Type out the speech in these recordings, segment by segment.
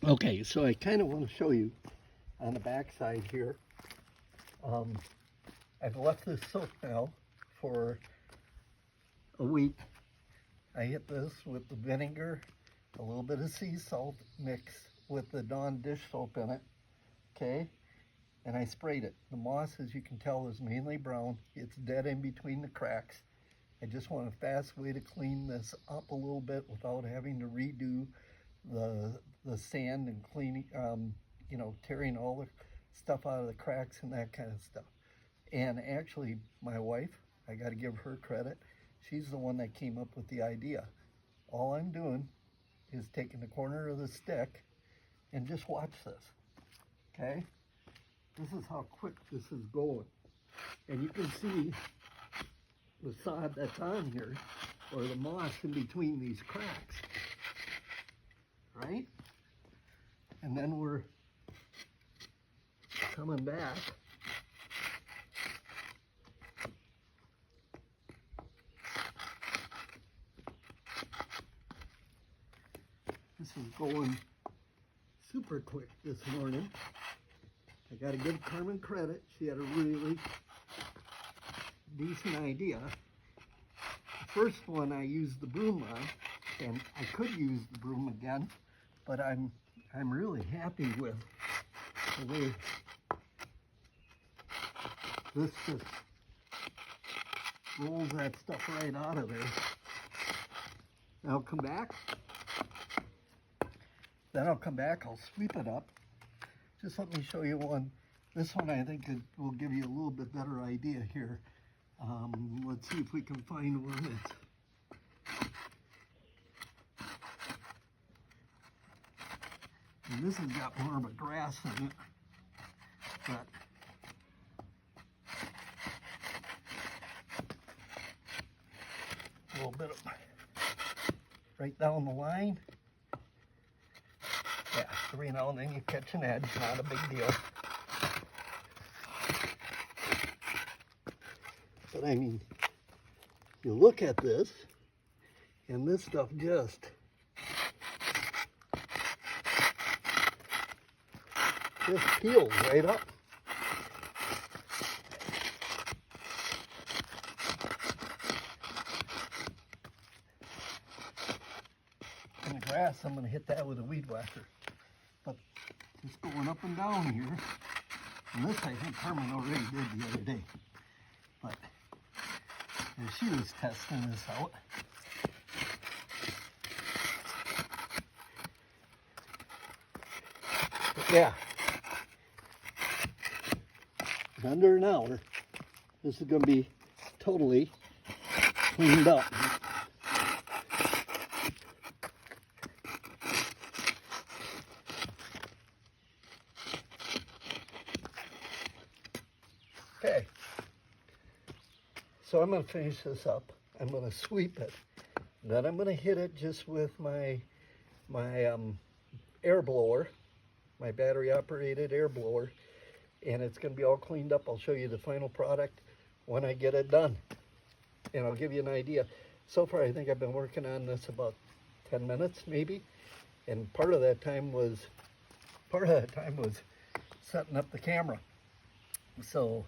Okay, so I kind of want to show you on the back side here. I've left this soak now for a week. I hit this with the vinegar, a little bit of sea salt mixed with the Dawn dish soap in it, okay? And I sprayed it. The moss, as you can tell, is mainly brown. It's dead in between the cracks. I just want a fast way to clean this up a little bit without having to redo the sand and cleaning, you know, tearing all the stuff out of the cracks and that kind of stuff. And actually, my wife, I got to give her credit. She's the one that came up with the idea. All I'm doing is taking the corner of the stick and just watch this, okay? This is how quick this is going. And you can see the sod that's on here, or the moss in between these cracks, right? And then we're coming back. This is going super quick this morning. I got to give Carmen credit. She had a really decent idea. The first one I used the broom on, and I could use the broom again, but I'm really happy with the way this just rolls that stuff right out of there. Now I'll come back. Then I'll come back, I'll sweep it up. Just let me show you one. This one I think will give you a little bit better idea here. Let's see if we can find one that's... And this has got more of a grass in it, but a little bit of right down the line. Yeah, every now and then you catch an edge, not a big deal. But I mean, you look at this, and this stuff just peels right up. In the grass, I'm going to hit that with a weed whacker. But just going up and down here, and this I think Carmen already did the other day. But as she was testing this out, but yeah, in under an hour, this is going to be totally cleaned up. Okay, so I'm going to finish this up. I'm going to sweep it. Then I'm going to hit it just with my air blower, my battery operated air blower, and it's going to be all cleaned up. I'll show you the final product when I get it done, and I'll give you an idea. So far I think I've been working on this about 10 minutes maybe, and part of that time was setting up the camera. So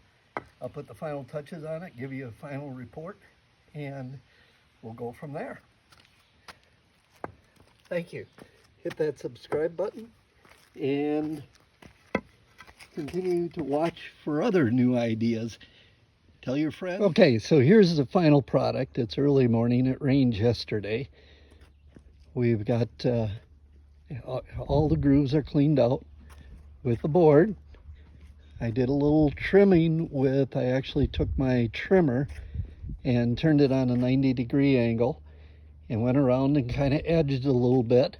I'll put the final touches on it, give you a final report, and we'll go from there. Thank you. Hit that subscribe button and continue to watch for other new ideas. Tell your friends. Okay, so here's the final product. It's early morning. It rained yesterday. We've got all the grooves are cleaned out with the board. I did a little trimming with, I actually took my trimmer and turned it on a 90-degree angle and went around and kind of edged a little bit.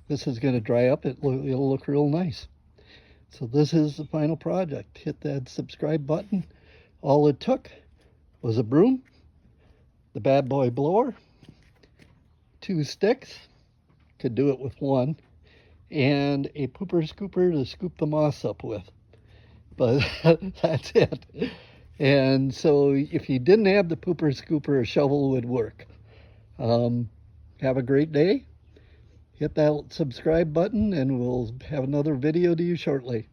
This is going to dry up. It'll look real nice. So this is the final project. Hit that subscribe button. All it took was a broom, the bad boy blower, 2 sticks, could do it with 1, and a pooper scooper to scoop the moss up with. But that's it. And so if you didn't have the pooper scooper, a shovel would work. Have a great day. hit that subscribe button and we'll have another video to you shortly.